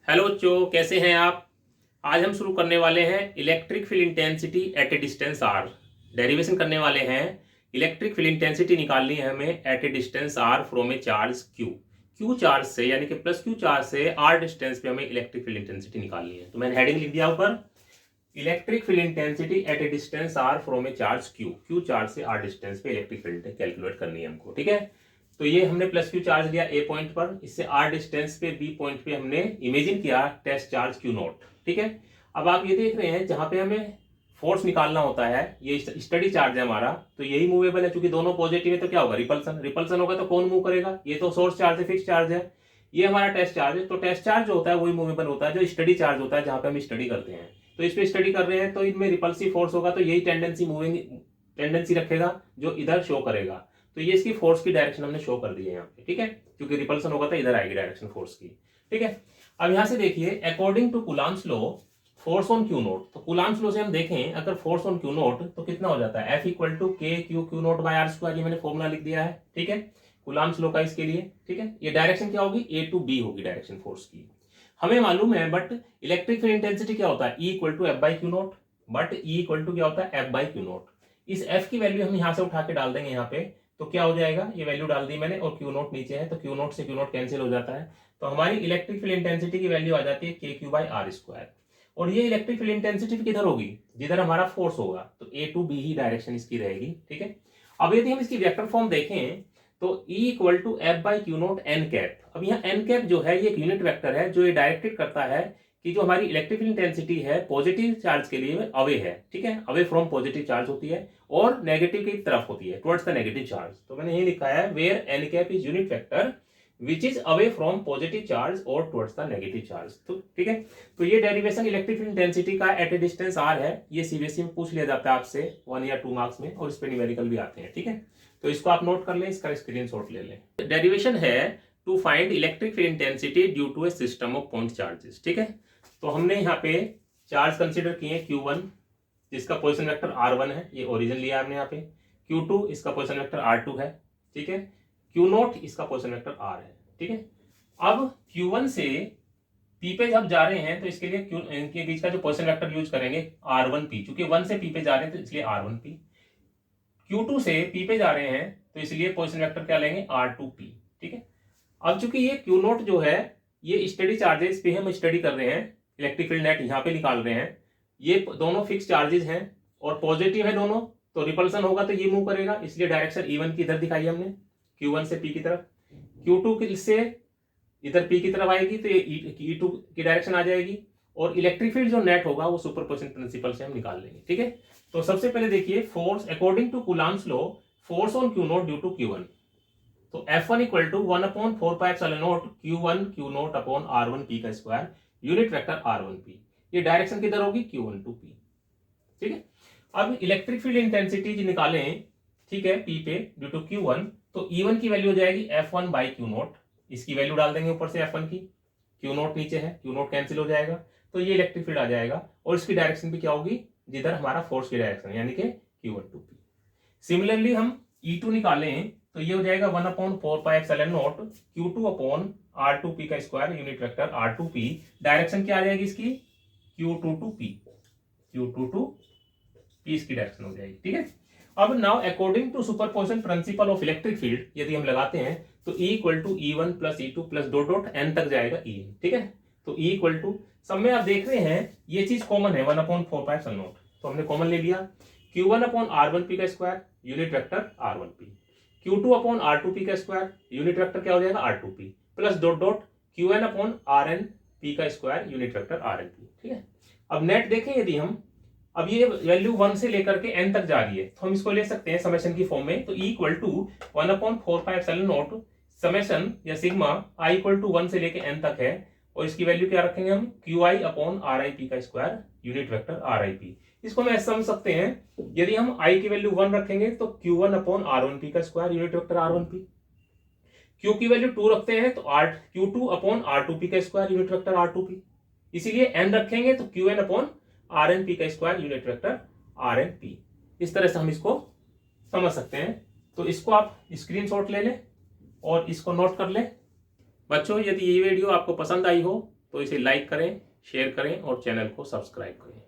Hello बच्चों, कैसे हैं आप। आज हम शुरू करने वाले हैं electric field intensity at a distance R. Derivation करने वाले हैं। इलेक्ट्रिक फील्ड इंटेंसिटी निकालनी है हमें at a distance R from a charge Q. Q charge से यानी कि प्लस क्यू चार्ज से आर डिस्टेंस पे हमें इलेक्ट्रिक फील्ड इंटेंसिटी निकालनी है। तो मैंने हेडिंग लिख दिया ऊपर, electric field intensity at a distance R from a charge Q. Q charge से आर डिस्टेंस पे इलेक्ट्रिक फील्ड कैलकुलेट करनी है हमको, ठीक है। तो ये हमने प्लस क्यू चार्ज लिया ए पॉइंट पर, इससे आर डिस्टेंस पे बी पॉइंट पे हमने इमेजिन किया टेस्ट चार्ज क्यू नॉट, ठीक है। अब आप ये देख रहे हैं जहां पे हमें फोर्स निकालना होता है, ये स्टडी चार्ज है हमारा, तो यही मूवेबल है। चूंकि दोनों पॉजिटिव है तो क्या होगा, रिपल्सन। रिपल्सन होगा तो कौन मूव करेगा, ये तो सोर्स चार्ज है, फिक्स चार्ज है। ये हमारा टेस्ट चार्ज है। तो टेस्ट चार्ज जो होता है वही मूवेबल होता है जो स्टडी चार्ज होता है, जहां पे हम स्टडी करते हैं। तो इस पे स्टडी कर रहे हैं तो इनमें रिपल्सिव फोर्स होगा, तो यही टेंडेंसी रखेगा जो इधर शो करेगा। तो ये इसकी फोर्स की डायरेक्शन हमने शो कर दी है यहाँ पे, ठीक है। क्योंकि रिपल्सन होगा तो इधर आएगी डायरेक्शन फोर्स की, ठीक है। अब यहाँ से देखिए, according to Coulomb's law force on Q naught. तो कूलॉम्स लॉ से हम देखें अगर फोर्स ऑन क्यू नोट तो कितना हो जाता है, F equal to K Q Q naught by R square. ये मैंने फॉर्मूला लिख दिया है, ठीक है, कूलॉम्स लॉ का इसके लिए, ठीक है। ये डायरेक्शन क्या होगी, ए टू बी होगी डायरेक्शन फोर्स की, हमें मालूम है। बट इलेक्ट्रिक फील्ड इंटेंसिटी क्या होता है, E equal to F by Q naught. But E equal to क्या होता है, एफ बाई क्यू नोट। इस F की वैल्यू हम यहाँ से उठा के डाल देंगे यहाँ पे, तो क्या हो जाएगा, ये वैल्यू डाल दी मैंने और क्यू नोट नीचे है, तो क्यू नोट से क्यू नोट कैंसिल हो जाता है। तो हमारी इलेक्ट्रिक फील्ड इंटेंसिटी की वैल्यू आ जाती है के क्यू बाई आर स्क्वायर। और ये इलेक्ट्रिक फील्ड इंटेंसिटी किधर होगी, जिधर हमारा फोर्स होगा, तो ए टू बी ही डायरेक्शन इसकी रहेगी, ठीक है। अब यदि हम इसकी वेक्टर फॉर्म देखें तो E equal to F by Q naught N cap. अब यहाँ एन कैप जो है ये एक यूनिट वेक्टर है जो ये डायरेक्टेड करता है कि जो हमारी इलेक्ट्रिक फील्ड इंटेंसिटी है पॉजिटिव चार्ज के लिए अवे है, ठीक है, अवे फ्रॉम पॉजिटिव चार्ज होती है और नेगेटिव की तरफ होती है, टुवर्ड्स द नेगेटिव चार्ज। तो मैंने ये लिखा है where N cap is unit vector which is away from positive charge और टुवर्ड्स द नेगेटिव चार्ज। तो ठीक है, तो ये डेरिवेशन इलेक्ट्रिक फील्ड इंटेंसिटी का एट ए डिस्टेंस आर है। ये सीबीएसई में पूछ लिया जाता है आपसे 1 या 2 मार्क्स में, और इस पे न्यूमेरिकल भी आते हैं, ठीक है। तो इसको आप नोट कर लें, इसका स्क्रीनशॉट ले लें। डेरिवेशन है to find electric field intensity due to a system of point charges, ठीक है। तो हमने यहाँ पे चार्ज कंसीडर किए Q1 जिसका पोजीशन वेक्टर R1 है, ये ओरिजिन लिया हमने यहाँ पे। Q2 इसका पोजीशन वेक्टर R2 है, ठीक है। Q0 इसका पोजीशन वेक्टर R है, ठीक है। अब Q1 से P पे जब जा रहे हैं तो इसके लिए इनके बीच का जो पोजीशन वेक्टर यूज करेंगे R1P, चूंकि 1 से P पे जा रहे हैं तो इसलिए R1P। Q2 से P पे जा रहे हैं तो इसलिए पोजीशन वेक्टर क्या लेंगे, R2P, ठीक है। अब चूंकि ये Q0 जो है ये स्टडी चार्जेस पे हम स्टडी कर रहे हैं, इलेक्ट्रिक फील्ड नेट यहाँ पे निकाल रहे हैं। ये दोनों फिक्स चार्जेस हैं और पॉजिटिव है दोनों, तो रिपल्सन होगा तो ये मूव करेगा, इसलिए डायरेक्शन E1 की इधर दिखाई हमने, Q1 से P की तरफ। Q2 से इधर P की तरफ आएगी तो ये E2 की डायरेक्शन आ जाएगी। और इलेक्ट्रिक फील्ड जो नेट होगा वो सुपरपोजिशन प्रिंसिपल से हम निकाल लेंगे, ठीक है। तो सबसे पहले देखिए, force according to Coulomb's law force on Q0 due to Q1। तो F1 equal to 1/4πε0 Q1 Q0 upon R1P का स्क्वायर, यूनिट वेक्टर R1P। ये डायरेक्शन किधर होगी, Q1 टू P, ठीक है। अब इलेक्ट्रिक फील्ड इंटेंसिटी जो निकालें, ठीक है, P पे ड्यू टू Q1, तो E1 की वैल्यू हो जाएगी F1 बाई Q0। इसकी वैल्यू डाल देंगे ऊपर से F1 की, Q0 नीचे है, Q0 कैंसिल हो जाएगा, तो ये इलेक्ट्रिक फील्ड आ जाएगा। और इसकी डायरेक्शन भी क्या होगी, जिधर हमारा फोर्स की डायरेक्शन यानी कि Q1 टू P। सिमिलरली हम E2 निकालें तो ये हो जाएगा 1/4πε0 Q2 अपॉन R2P का square, unit vector R2P। Direction क्या आ जाएगी इसकी, Q2 to P, Q2 to P इसकी डायरेक्शन हो जाएगी, ठीक है। अब now according to superposition principle of electric field यदि हम लगाते हैं तो E equal to E1 plus E2 plus dot dot N तक जाएगा En, ठीक है। तो E इक्वल टू, सब में आप देख रहे हैं ये चीज कॉमन है 1/4πε0, तो हमने कॉमन ले लिया। Q1 अपॉन R1P का square, unit vector R1P। Q2 upon R2P का स्क्वायर, यूनिट वेक्टर क्या हो जाएगा R2P, plus dot dot Qn upon RnP का स्क्वायर, यूनिट वेक्टर RnP, ठीक है। अब नेट देखें यदि हम, अब ये वैल्यू 1 से लेकर के n तक जा रही है तो हम इसको ले सकते हैं समेशन की फॉर्म में। तो E इक्वल टू 1/4πε0 समेशन या सिग्मा I इक्वल टू 1 से लेके n तक है, और इसकी वैल्यू क्या रखेंगे हम, QI अपॉन RIP का स्क्वायर, यूनिट वेक्टर RIP। इसको हम ऐसे समझ सकते हैं, यदि हम I की वैल्यू 1 रखेंगे तो Q1 अपॉन R1P का square, unit vector R1P। Q की वैल्यू 2 रखते हैं तो Q2 अपॉन R2P का स्क्वायर, यूनिट वेक्टर R2P। इसीलिए n रखेंगे तो Qn अपॉन RnP का स्क्वायर, यूनिट वेक्टर RnP। इस तरह से हम इसको समझ सकते हैं। तो इसको आप स्क्रीनशॉट ले लें और इसको नोट कर लें। बच्चों, यदि ये वीडियो आपको पसंद आई हो तो इसे लाइक करें, शेयर करें और चैनल को सब्सक्राइब करें।